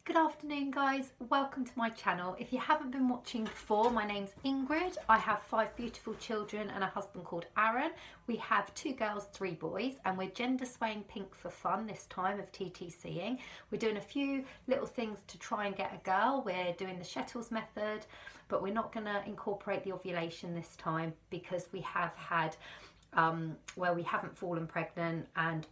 Good afternoon guys, welcome to my channel. If you haven't been watching before, my name's Ingrid. I have 5 beautiful children and a husband called Aaron. We have 2 girls, 3 boys, and we're gender swaying pink for fun this time of TTCing. We're doing a few little things to try and get a girl. We're doing the Shettles method, but we're not going to incorporate the ovulation this time because we have had where we haven't fallen pregnant, and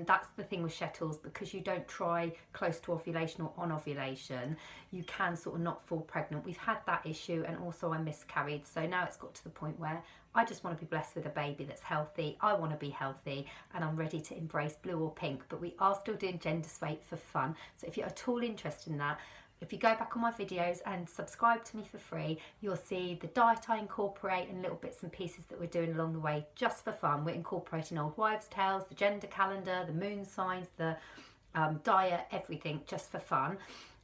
that's the thing with Shettles, because you don't try close to ovulation or on ovulation, you can sort of not fall pregnant. We've had that issue, and also I miscarried, so now it's got to the point where I just want to be blessed with a baby that's healthy. I want to be healthy and I'm ready to embrace blue or pink, but we are still doing gender sway for fun. So if you're at all interested in that, if you go back on my videos and subscribe to me for free, you'll see the diet I incorporate and little bits and pieces that we're doing along the way just for fun. We're incorporating old wives' tales, the gender calendar, the moon signs, the diet, everything just for fun.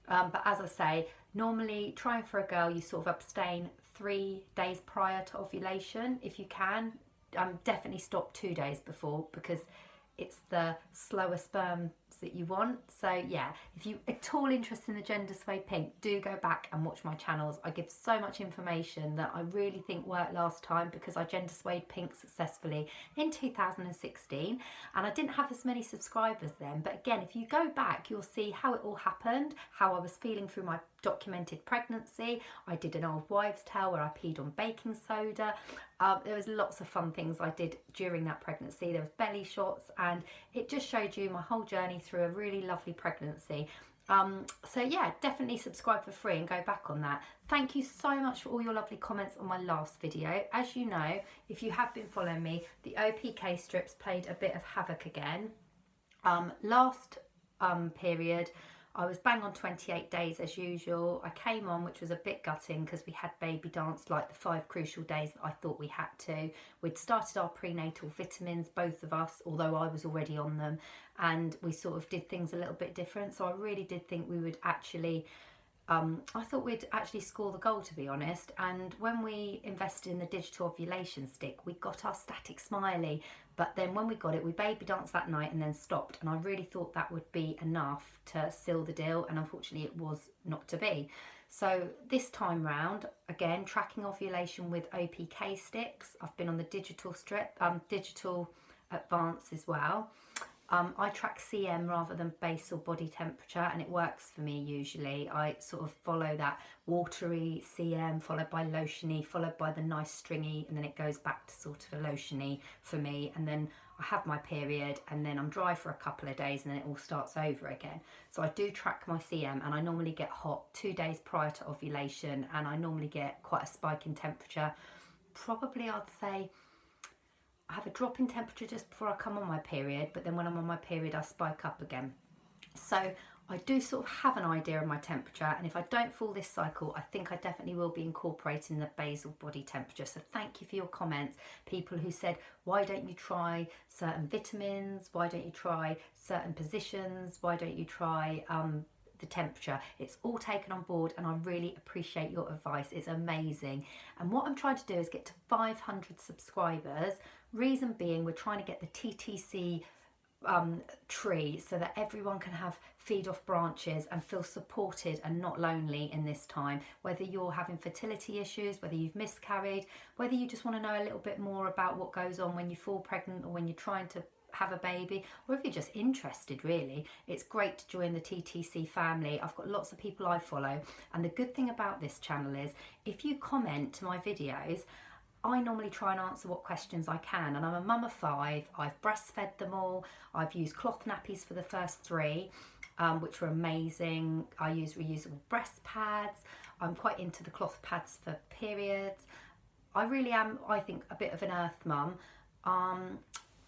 But as I say, normally trying for a girl, you sort of abstain 3 days prior to ovulation if you can. Definitely stop 2 days before, because it's the slower sperms that you want. So yeah, if you at all interested in the gender sway pink, do go back and watch my channels. I give so much information that I really think worked last time, because I gender swayed pink successfully in 2016 and I didn't have as many subscribers then. But again, if you go back, you'll see how it all happened, how I was feeling through my documented pregnancy. I did an old wives' tale where I peed on baking soda. There was lots of fun things I did during that pregnancy. There was belly shots, and it just showed you my whole journey through a really lovely pregnancy. So yeah, definitely subscribe for free and go back on that. Thank you so much for all your lovely comments on my last video. As you know, if you have been following me, the OPK strips played a bit of havoc again. Last period, I was bang on 28 days as usual. I came on, which was a bit gutting because we had baby dance like the 5 crucial days that I thought we had to. We'd started our prenatal vitamins, both of us, although I was already on them, and we sort of did things a little bit different. So I really did think we would actually, I thought we'd actually score the goal, to be honest. And when we invested in the digital ovulation stick, we got our static smiley. But then when we got it, we baby danced that night and then stopped. And I really thought that would be enough to seal the deal. And unfortunately, it was not to be. So this time round, again, tracking ovulation with OPK sticks. I've been on the digital strip, digital advance as well. I track CM rather than basal body temperature, and it works for me usually. I sort of follow that watery CM, followed by lotiony, followed by the nice stringy, and then it goes back to sort of a lotiony for me. And then I have my period, and then I'm dry for a couple of days, and then it all starts over again. So I do track my CM, and I normally get hot 2 days prior to ovulation, and I normally get quite a spike in temperature. Probably I'd say I have a drop in temperature just before I come on my period, but then when I'm on my period I spike up again. So I do sort of have an idea of my temperature, and if I don't fall this cycle, I think I definitely will be incorporating the basal body temperature. So thank you for your comments, people who said, why don't you try certain vitamins, why don't you try certain positions, why don't you try the temperature. It's all taken on board, and I really appreciate your advice. It's amazing. And what I'm trying to do is get to 500 subscribers. Reason being, we're trying to get the TTC tree so that everyone can have feed off branches and feel supported and not lonely in this time. Whether you're having fertility issues, whether you've miscarried, whether you just want to know a little bit more about what goes on when you fall pregnant or when you're trying to have a baby, or if you're just interested, really, it's great to join the TTC family. I've got lots of people I follow, and the good thing about this channel is if you comment to my videos, I normally try and answer what questions I can. And I'm a mum of 5, I've breastfed them all, I've used cloth nappies for the first 3, which were amazing. I use reusable breast pads. I'm quite into the cloth pads for periods. I really am, I think, a bit of an earth mum.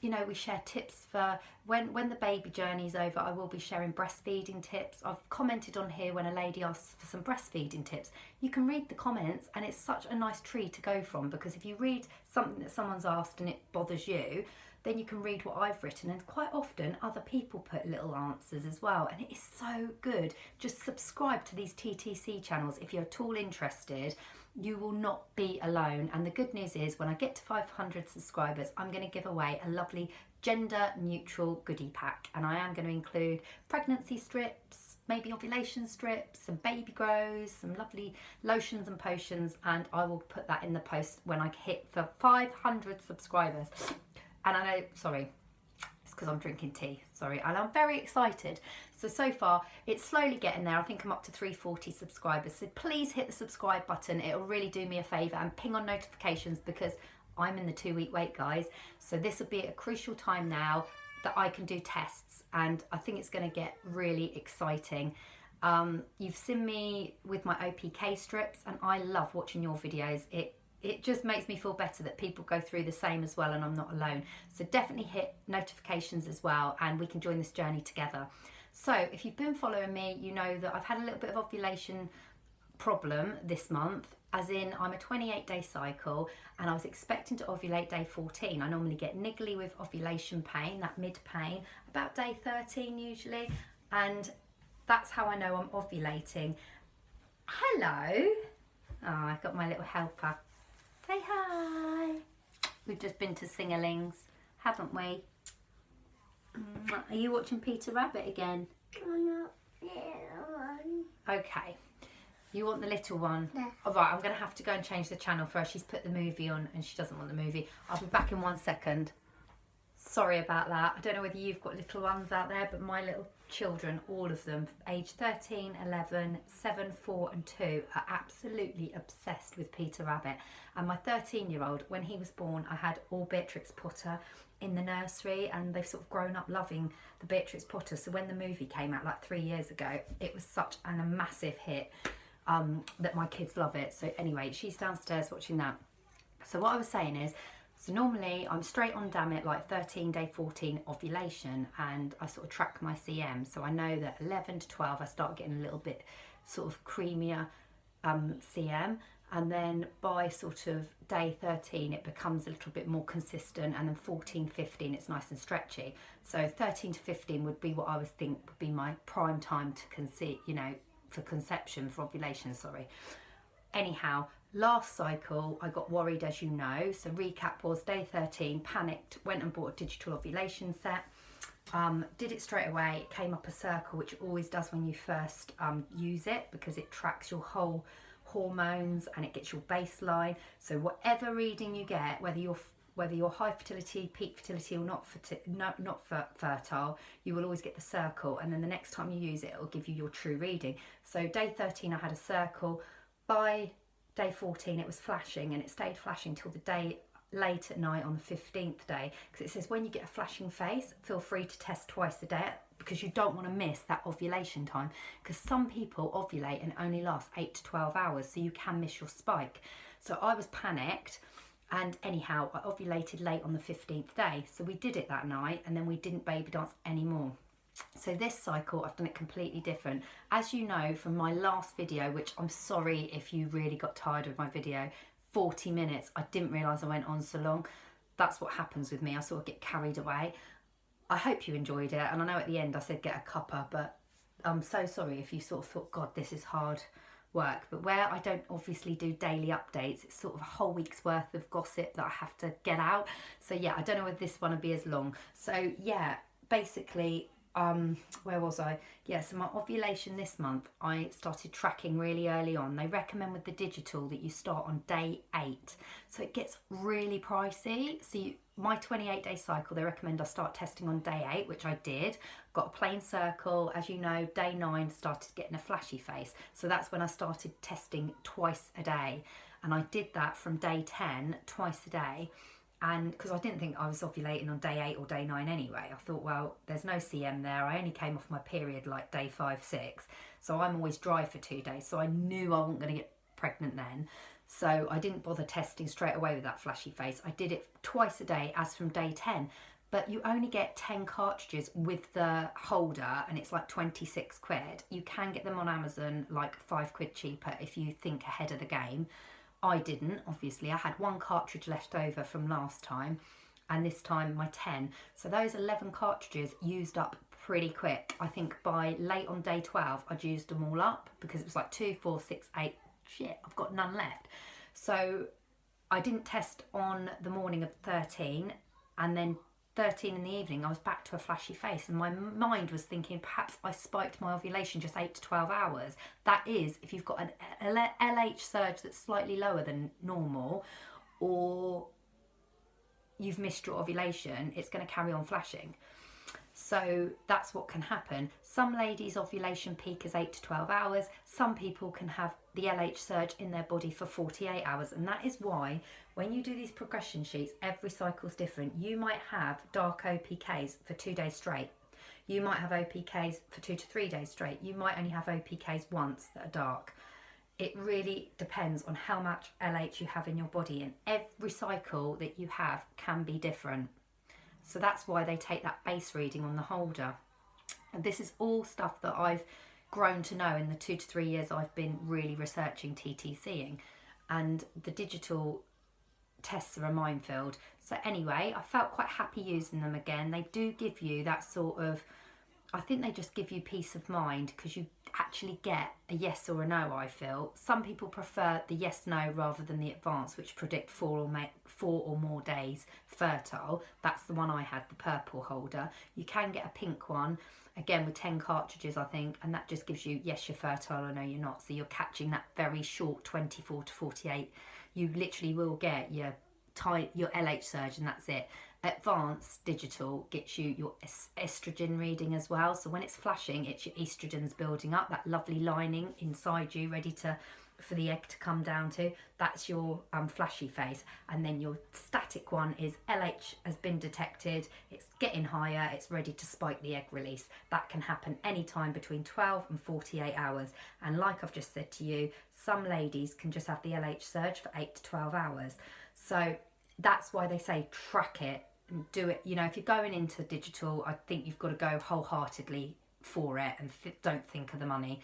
You know, we share tips for when the baby journey's over. I will be sharing breastfeeding tips. I've commented on here when a lady asks for some breastfeeding tips. You can read the comments, and it's such a nice tree to go from, because if you read something that someone's asked and it bothers you, then you can read what I've written, and quite often other people put little answers as well, and it is so good. Just subscribe to these TTC channels if you're at all interested. You will not be alone. And the good news is, when I get to 500 subscribers, I'm going to give away a lovely gender neutral goodie pack, and I am going to include pregnancy strips, maybe ovulation strips, some baby grows, some lovely lotions and potions, and I will put that in the post when I hit for 500 subscribers. And I know, sorry, it's because I'm drinking tea, sorry, and I'm very excited. So far it's slowly getting there. I think I'm up to 340 subscribers, so please hit the subscribe button. It'll really do me a favour, and ping on notifications because I'm in the 2-week wait, guys. So this will be a crucial time now that I can do tests, and I think it's going to get really exciting. You've seen me with my OPK strips, and I love watching your videos. It just makes me feel better that people go through the same as well, and I'm not alone. So definitely hit notifications as well, and we can join this journey together. So if you've been following me, you know that I've had a little bit of ovulation problem this month, as in I'm a 28-day cycle, and I was expecting to ovulate day 14. I normally get niggly with ovulation pain, that mid pain, about day 13 usually, and that's how I know I'm ovulating. Hello. Oh, I've got my little helper. Say hi. We've just been to Singerlings, haven't we? Are you watching Peter Rabbit again? Okay. You want the little one? Yeah. All right, I'm going to have to go and change the channel for her. She's put the movie on and she doesn't want the movie. I'll be back in 1 second. Sorry about that. I don't know whether you've got little ones out there, but my little children, all of them, age 13, 11, 7, 4 and 2, are absolutely obsessed with Peter Rabbit. And my 13-year-old, when he was born, I had all Beatrix Potter in the nursery, and they've sort of grown up loving the Beatrix Potter. So when the movie came out like 3 years ago, it was such a massive hit that my kids love it. So anyway, she's downstairs watching that. So what I was saying is, so normally I'm straight on damn it like 13, day 14 ovulation, and I sort of track my CM. So I know that 11 to 12 I start getting a little bit sort of creamier CM, and then by sort of day 13 it becomes a little bit more consistent, and then 14, 15 it's nice and stretchy. So 13 to 15 would be what I was think would be my prime time to conceive, you know, for conception, for ovulation, sorry. Anyhow, last cycle I got worried, as you know. So recap was day 13, panicked, went and bought a digital ovulation set, did it straight away. It came up a circle, which it always does when you first use it, because it tracks your whole hormones and it gets your baseline. So whatever reading you get, whether you're high fertility, peak fertility, or not fertile, you will always get the circle, and then the next time you use it, it will give you your true reading. So day 13 I had a circle. By day 14 it was flashing, and it stayed flashing till the day late at night on the 15th day, because it says when you get a flashing face, feel free to test twice a day, because you don't want to miss that ovulation time, because some people ovulate and only last 8 to 12 hours, so you can miss your spike. So I was panicked, and anyhow I ovulated late on the 15th day. So we did it that night, and then we didn't baby dance anymore. So this cycle I've done it completely different. As you know from my last video, which I'm sorry if you really got tired of my video, 40 minutes, I didn't realise I went on so long. That's what happens with me, I sort of get carried away. I hope you enjoyed it, and I know at the end I said get a cuppa, but I'm so sorry if you sort of thought, God, this is hard work. But where I don't obviously do daily updates, it's sort of a whole week's worth of gossip that I have to get out. So yeah, I don't know whether this one will be as long. So yeah, basically, where was I? Yeah, so my ovulation this month, I started tracking really early on. They recommend with the digital that you start on day 8. So it gets really pricey. So my 28-day cycle, they recommend I start testing on day 8, which I did. Got a plain circle. As you know, day 9 started getting a flashy face. So that's when I started testing twice a day. And I did that from day 10, twice a day. And because I didn't think I was ovulating on day 8 or day 9 anyway, I thought, well, there's no CM there. I only came off my period like day 5, 6. So I'm always dry for 2 days. So I knew I wasn't going to get pregnant then. So I didn't bother testing straight away with that flashy face. I did it twice a day as from day 10. But you only get 10 cartridges with the holder, and it's like 26 quid. You can get them on Amazon like 5 quid cheaper if you think ahead of the game. I didn't, obviously. I had 1 cartridge left over from last time, and this time my 10. So those 11 cartridges used up pretty quick. I think by late on day 12, I'd used them all up, because it was like 2, 4, 6, 8. Shit, I've got none left. So I didn't test on the morning of 13, and then 13 in the evening, I was back to a flashy face, and my mind was thinking perhaps I spiked my ovulation just 8 to 12 hours. That is, if you've got an LH surge that's slightly lower than normal, or you've missed your ovulation, it's going to carry on flashing. So that's what can happen. Some ladies' ovulation peak is 8 to 12 hours. Some people can have the LH surge in their body for 48 hours. And that is why when you do these progression sheets, every cycle is different. You might have dark OPKs for 2 days straight. You might have OPKs for 2 to 3 days straight. You might only have OPKs once that are dark. It really depends on how much LH you have in your body, and every cycle that you have can be different. So that's why they take that base reading on the holder. And this is all stuff that I've grown to know in the 2 to 3 years I've been really researching TTCing. And the digital tests are a minefield. So anyway, I felt quite happy using them again. They do give you that sort of, I think they just give you peace of mind, because you actually get a yes or a no, I feel. Some people prefer the yes-no rather than the advanced, which predict 4 or more days fertile. That's the one I had, the purple holder. You can get a pink one, again with 10 cartridges, I think, and that just gives you, yes, you're fertile, or no, you're not. So you're catching that very short 24 to 48. You literally will get your LH surge, and that's it. Advanced digital gets you your estrogen reading as well. So when it's flashing, it's your estrogens building up, that lovely lining inside you, ready for the egg to come down to. That's your flashy phase. And then your static one is LH has been detected, it's getting higher, it's ready to spike the egg release. That can happen anytime between 12 and 48 hours. And like I've just said to you, some ladies can just have the LH surge for 8 to 12 hours. So that's why they say track it and do it. You know, if you're going into digital, I think you've got to go wholeheartedly for it, and don't think of the money.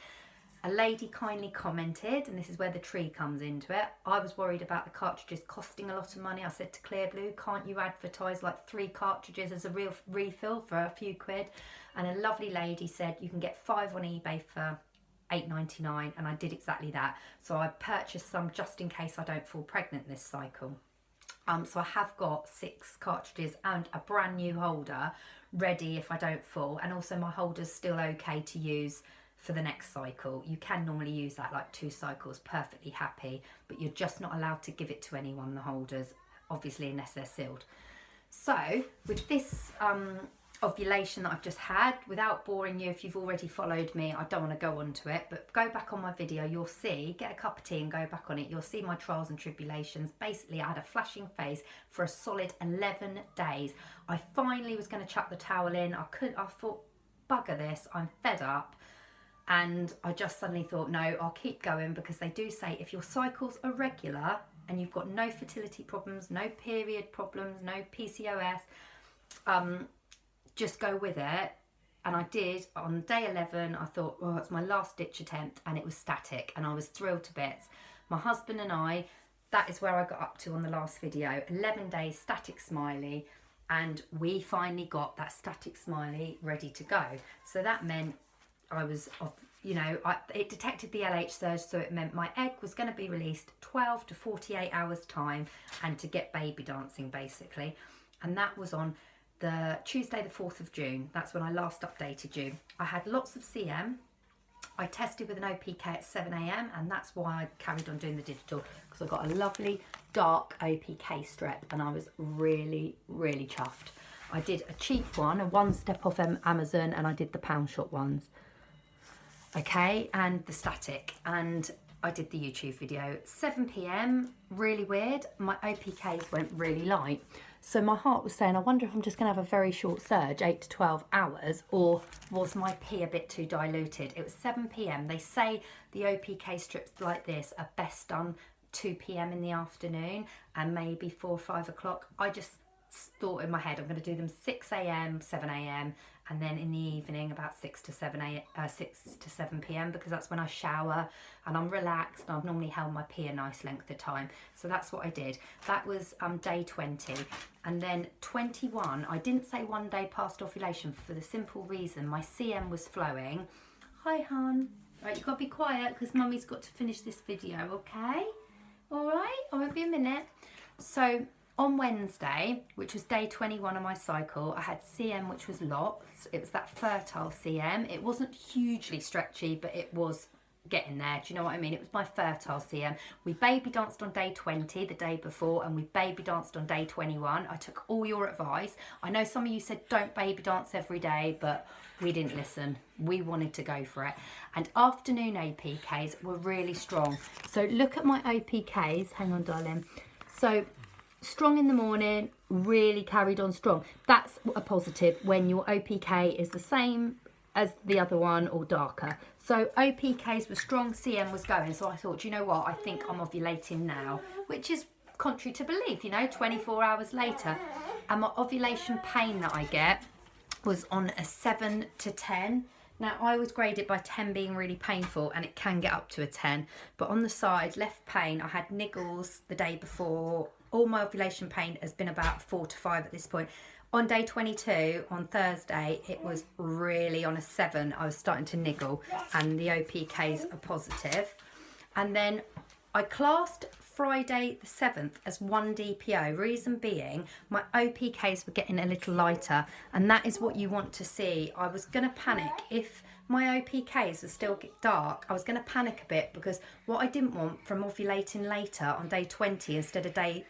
A lady kindly commented, and this is where the tree comes into it, I was worried about the cartridges costing a lot of money. I said to Clear Blue, can't you advertise like 3 cartridges as a real refill for a few quid? And a lovely lady said you can get 5 on eBay for £8.99, and I did exactly that. So I purchased some just in case I don't fall pregnant this cycle. So I have got 6 cartridges and a brand new holder ready if I don't fall, and also my holder's still okay to use for the next cycle. You can normally use that like 2 cycles perfectly happy, but you're just not allowed to give it to anyone, the holders, obviously, unless they're sealed. So with this ovulation that I've just had, without boring you, if you've already followed me, I don't want to go on to it, but go back on my video, you'll see, get a cup of tea and go back on it, you'll see my trials and tribulations. Basically, I had a flashing phase for a solid 11 days. I finally was going to chuck the towel in. I thought, bugger this, I'm fed up. And I just suddenly thought, no, I'll keep going, because they do say if your cycles are regular and you've got no fertility problems, no period problems, no PCOS, just go with it. And I did. On day 11, I thought, oh, it's my last ditch attempt, and it was static, and I was thrilled to bits. My husband and I, that is where I got up to on the last video, 11 days static smiley, and we finally got that static smiley ready to go. So that meant I was, you know, it detected the LH surge, so it meant my egg was going to be released 12 to 48 hours time, and to get baby dancing basically. And that was on the Tuesday the 4th of June. That's when I last updated you. I had lots of CM. I tested with an OPK at 7 AM, and that's why I carried on doing the digital, because I got a lovely dark OPK strip, and I was really, really chuffed. I did a cheap one, a one step off Amazon, and I did the pound shop ones. Okay, and the static, and I did the YouTube video. 7 PM, really weird. My OPKs went really light. So my heart was saying, I wonder if I'm just going to have a very short surge, 8 to 12 hours, or was my pee a bit too diluted? It was 7 PM. They say the OPK strips like this are best done 2 PM in the afternoon, and maybe 4 or 5 o'clock. I just thought in my head, I'm going to do them 6 AM, 7 AM, and then in the evening about 6 to 7 PM, because that's when I shower and I'm relaxed, and I've normally held my pee a nice length of time. So that's what I did. That was day 20. And then 21, I didn't say 1 day past ovulation for the simple reason my CM was flowing. Hi, hon. Right, you've got to be quiet because mummy's got to finish this video, okay? All right, I won't be a minute. So On Wednesday, which was day 21 of my cycle, I had CM, which was lots. It was that fertile CM. It wasn't hugely stretchy, but it was getting there. Do you know what I mean? It was my fertile CM. We baby danced on day 20, the day before, and we baby danced on day 21. I took all your advice. I know some of you said don't baby dance every day, but we didn't listen. We wanted to go for it. And afternoon OPKs were really strong. So look at my OPKs. Hang on, darling. So strong in the morning, really carried on strong. That's a positive when your OPK is the same as the other one or darker. So OPKs were strong, CM was going. So I thought, you know what, I think I'm ovulating now, which is contrary to belief, you know, 24 hours later. And my ovulation pain that I get was on a 7 to 10. Now, I was graded by 10 being really painful, and it can get up to a 10. But on the side, left pain, I had niggles the day before. All my ovulation pain has been about 4 to 5 at this point. On day 22, on Thursday, it was really on a 7. I was starting to niggle, and the OPKs are positive. And then I classed Friday the 7th as 1 DPO. Reason being, my OPKs were getting a little lighter, and that is what you want to see. I was going to panic if my OPKs were still dark. I was going to panic a bit, because what I didn't want from ovulating later on day 20 instead of day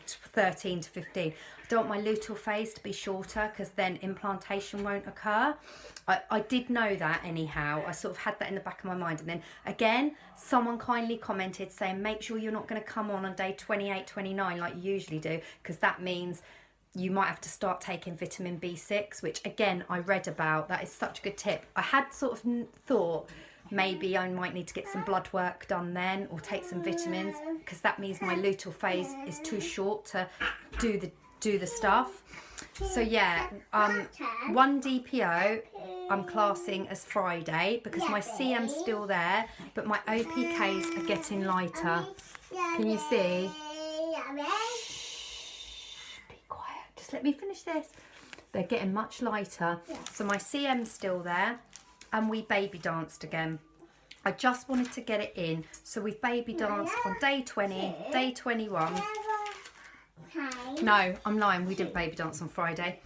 13 to 15, I don't want my luteal phase to be shorter, because then implantation won't occur. I did know that anyhow. I sort of had that in the back of my mind. And then again, someone kindly commented saying, make sure you're not going to come on day 28, 29 like you usually do, because that means you might have to start taking vitamin B6, which again, I read about. That is such a good tip. I had sort of thought maybe I might need to get some blood work done then, or take some vitamins, because that means my luteal phase is too short to do the stuff. So yeah, 1 DPO I'm classing as Friday, because my CM's still there, but my OPKs are getting lighter. Can you see? Shh, be quiet. Just let me finish this. They're getting much lighter. So my CM's still there, and we baby danced again. I just wanted to get it in. So we've baby danced on day 20, day 21. No, I'm lying. We didn't baby dance on Friday.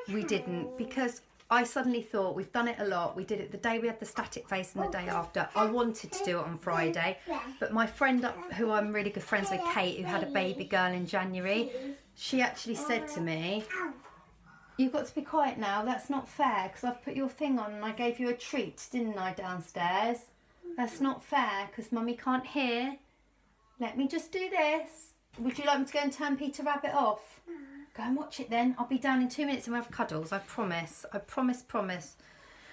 We didn't, because I suddenly thought, we've done it a lot. We did it the day we had the static face and the day after. I wanted to do it on Friday, but my friend, who I'm really good friends with, Kate, who had a baby girl in January, she actually said to me, you've got to be quiet now. That's not fair, because I've put your thing on and I gave you a treat, didn't I, downstairs? That's not fair, because Mummy can't hear. Let me just do this. Would you like me to go and turn Peter Rabbit off? Go and watch it then. I'll be down in 2 minutes and we'll have cuddles. I promise. I promise.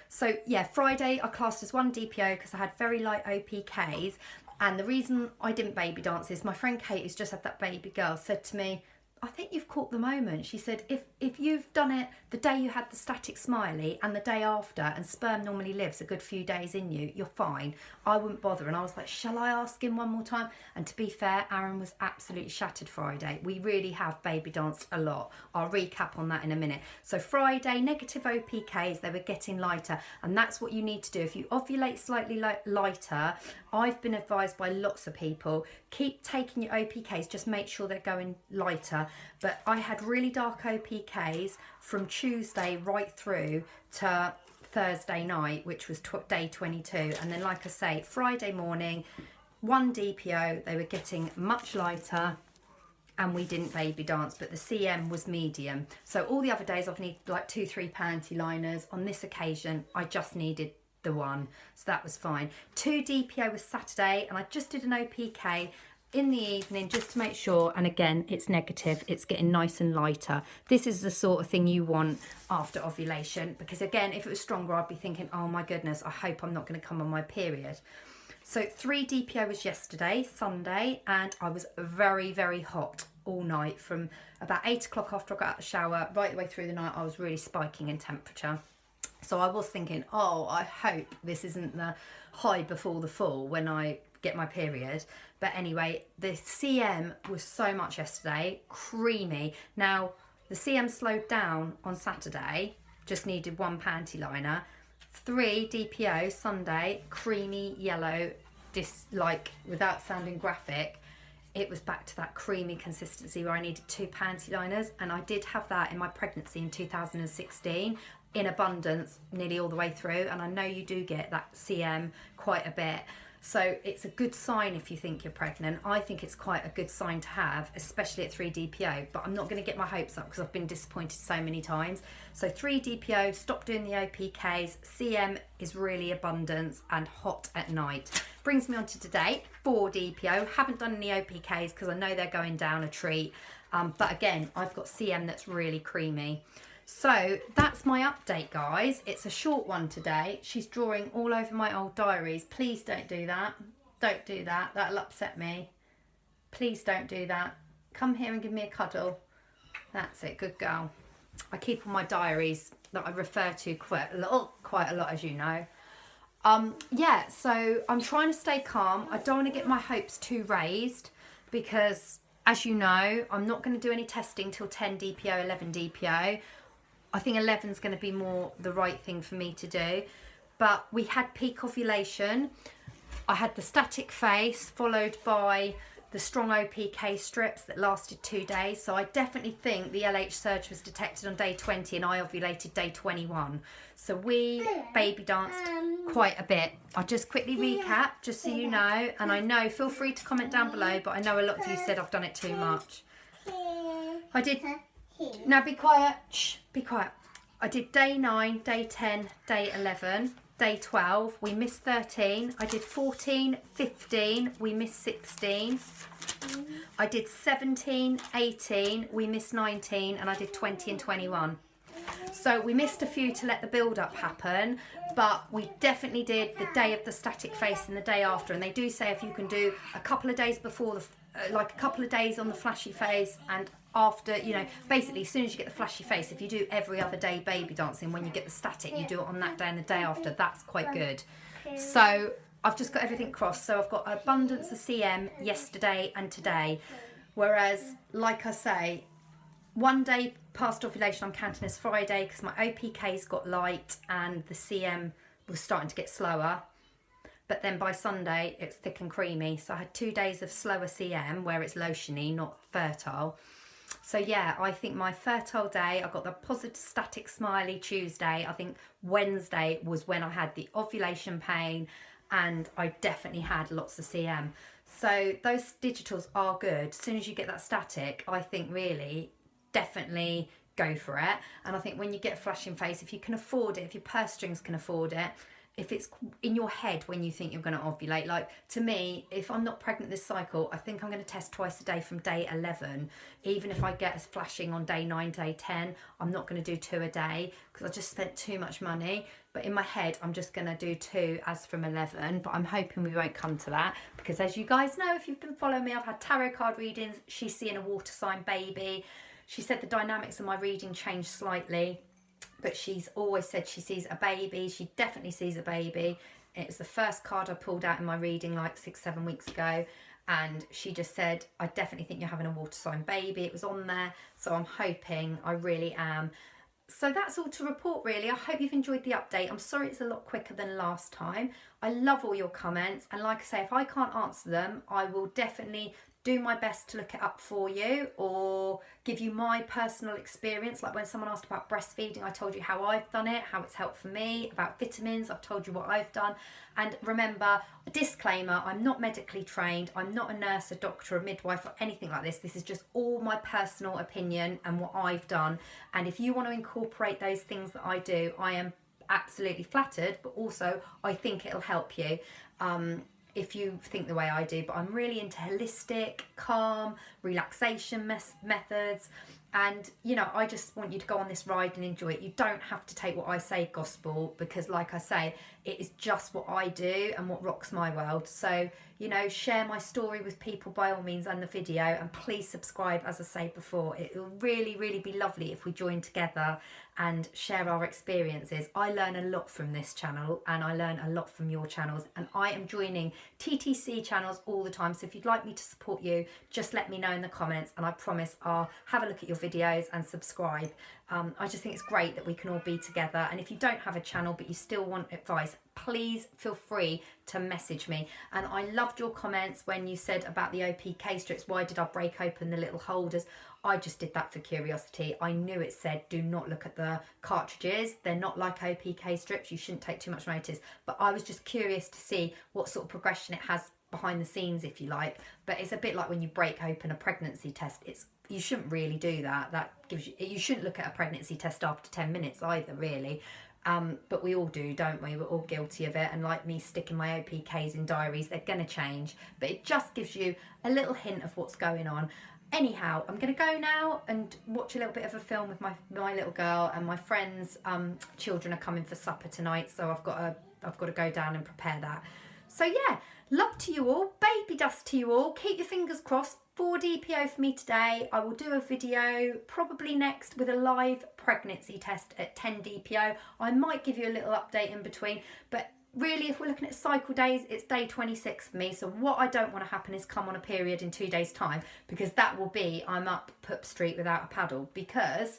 So yeah, Friday I classed as 1 DPO because I had very light OPKs. And the reason I didn't baby dance is my friend Kate, who's just had that baby girl, said to me, I think you've caught the moment. She said, if you've done it the day you had the static smiley and the day after, and sperm normally lives a good few days in you, you're fine. I wouldn't bother. And I was like, shall I ask him one more time? And to be fair, Aaron was absolutely shattered Friday. We really have baby danced a lot. I'll recap on that in a minute. So Friday, negative OPKs, they were getting lighter. And that's what you need to do. If you ovulate slightly lighter, I've been advised by lots of people, keep taking your OPKs, just make sure they're going lighter. But I had really dark OPKs from Tuesday right through to Thursday night, which was day 22. And then, like I say, Friday morning, 1 DPO, they were getting much lighter, and we didn't baby dance, but the CM was medium. So all the other days I've needed like 2-3 panty liners. On this occasion, I just needed the 1, so that was fine. 2 DPO was Saturday, and I just did an OPK in the evening just to make sure, and again, it's negative. It's getting nice and lighter. This is the sort of thing you want after ovulation, because again, if it was stronger, I'd be thinking, oh my goodness, I hope I'm not going to come on my period. So 3 DPO was yesterday, Sunday, and I was very, very hot all night. From about 8 o'clock after I got out of the shower, right the way through the night, I was really spiking in temperature. So I was thinking, oh, I hope this isn't the high before the fall when I get my period. But anyway, the CM was so much yesterday, creamy. Now, the CM slowed down on Saturday, just needed 1 panty liner. 3 DPO Sunday, creamy yellow, like without sounding graphic, it was back to that creamy consistency where I needed 2 panty liners, and I did have that in my pregnancy in 2016 in abundance nearly all the way through, and I know you do get that CM quite a bit. So it's a good sign if you think you're pregnant. I think it's quite a good sign to have, especially at 3 DPO, but I'm not going to get my hopes up because I've been disappointed so many times. So 3 DPO, stop doing the OPKs. CM is really abundance and hot at night. Brings me on to today, 4 DPO. Haven't done any OPKs because I know they're going down a treat. But again, I've got CM that's really creamy. So that's my update, guys. It's a short one today. She's drawing all over my old diaries. Please don't do that. Don't do that. That'll upset me. Please don't do that. Come here and give me a cuddle. That's it. Good girl. I keep all my diaries that I refer to quite a lot, as you know. Yeah, so I'm trying to stay calm. I don't want to get my hopes too raised because, as you know, I'm not going to do any testing till 10 DPO, 11 DPO. I think 11 is going to be more the right thing for me to do. But we had peak ovulation. I had the static phase followed by the strong OPK strips that lasted 2 days. So I definitely think the LH surge was detected on day 20 and I ovulated day 21. So we baby danced quite a bit. I'll just quickly recap just so you know. And I know, feel free to comment down below, but I know a lot of you said I've done it too much. I did... Now be quiet. Shh, be quiet. I did day 9, day 10, day 11, day 12. We missed 13. I did 14, 15. We missed 16. I did 17, 18. We missed 19. And I did 20 and 21. So we missed a few to let the build-up happen. But we definitely did the day of the static phase and the day after. And they do say if you can do a couple of days before the... like a couple of days on the flashy face and after, you know, basically as soon as you get the flashy face, if you do every other day baby dancing, when you get the static, you do it on that day and the day after. That's quite good. So I've just got everything crossed. So I've got abundance of CM yesterday and today. Whereas, like I say, one day past ovulation I'm counting as Friday because my OPKs got light and the CM was starting to get slower. But then by Sunday, it's thick and creamy. So I had 2 days of slower CM where it's lotiony, not fertile. So yeah, I think my fertile day, I got the positive static smiley Tuesday. I think Wednesday was when I had the ovulation pain and I definitely had lots of CM. So those digitals are good. As soon as you get that static, I think really, definitely go for it. And I think when you get a flashing face, if you can afford it, if your purse strings can afford it, if it's in your head when you think you're going to ovulate, like to me, if I'm not pregnant this cycle, I think I'm going to test twice a day from day 11. Even if I get a flashing on day 9, day 10, I'm not going to do 2 a day because I just spent too much money. But in my head, I'm just going to do 2 as from 11. But I'm hoping we won't come to that because as you guys know, if you've been following me, I've had tarot card readings. She's seeing a water sign baby. She said the dynamics of my reading changed slightly. But she's always said she sees a baby. She definitely sees a baby. It's the first card I pulled out in my reading like 6-7 weeks ago. And she just said, I definitely think you're having a water sign baby. It was on there. So I'm hoping, I really am. So that's all to report really. I hope you've enjoyed the update. I'm sorry it's a lot quicker than last time. I love all your comments. And like I say, if I can't answer them, I will definitely do my best to look it up for you or give you my personal experience. Like when someone asked about breastfeeding, I told you how I've done it, how it's helped for me. About vitamins, I've told you what I've done. And remember, a disclaimer, I'm not medically trained. I'm not a nurse, a doctor, a midwife or anything like this. This is just all my personal opinion and what I've done. And if you want to incorporate those things that I do, I am absolutely flattered, but also I think it'll help you. If you think the way I do, but I'm really into holistic, calm, relaxation methods. And, you know, I just want you to go on this ride and enjoy it. You don't have to take what I say gospel because, like I say, it is just what I do and what rocks my world. So, you know, share my story with people by all means and the video. And please subscribe, as I say before. It will really, really be lovely if we join together and share our experiences. I learn a lot from this channel and I learn a lot from your channels. And I am joining TTC channels all the time. So if you'd like me to support you, just let me know in the comments and I promise I'll have a look at your videos videos and subscribe. I just think it's great that we can all be together. And if you don't have a channel but you still want advice, please feel free to message me. And I loved your comments when you said about the OPK strips. Why did I break open the little holders? I just did that for curiosity. I knew it said do not look at the cartridges. They're not like OPK strips. You shouldn't take too much notice. But I was just curious to see what sort of progression it has behind the scenes, if you like. But it's a bit like when you break open a pregnancy test. You shouldn't really do that. That gives you shouldn't look at a pregnancy test after 10 minutes either, really. But we all do, don't we? We're all guilty of it. And like me sticking my OPKs in diaries, they're going to change. But it just gives you a little hint of what's going on. Anyhow, I'm going to go now and watch a little bit of a film with my little girl, and my friends' children are coming for supper tonight, so I've got to go down and prepare that. So yeah, love to you all, baby dust to you all. Keep your fingers crossed. 4 DPO for me today. I will do a video probably next with a live pregnancy test at 10 DPO. I might give you a little update in between, but really, if we're looking at cycle days, it's day 26 for me. So what I don't want to happen is come on a period in 2 days' time, because that will be I'm up Pup Street without a paddle, because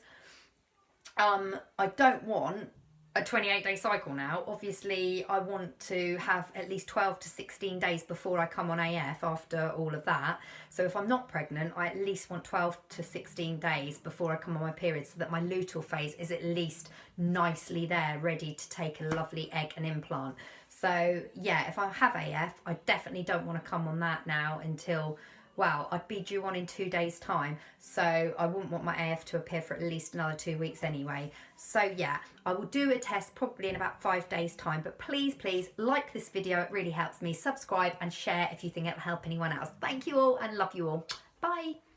I don't want a 28-day cycle now. Obviously, I want to have at least 12 to 16 days before I come on AF after all of that. So if I'm not pregnant, I at least want 12 to 16 days before I come on my period, so that my luteal phase is at least nicely there, ready to take a lovely egg and implant. So yeah, if I have AF, I definitely don't want to come on that now until, well, I'd be due on in 2 days' time, so I wouldn't want my AF to appear for at least another 2 weeks anyway. So yeah, I will do a test probably in about 5 days' time, but please like this video, it really helps me. Subscribe and share if you think it'll help anyone else. Thank you all and love you all. Bye.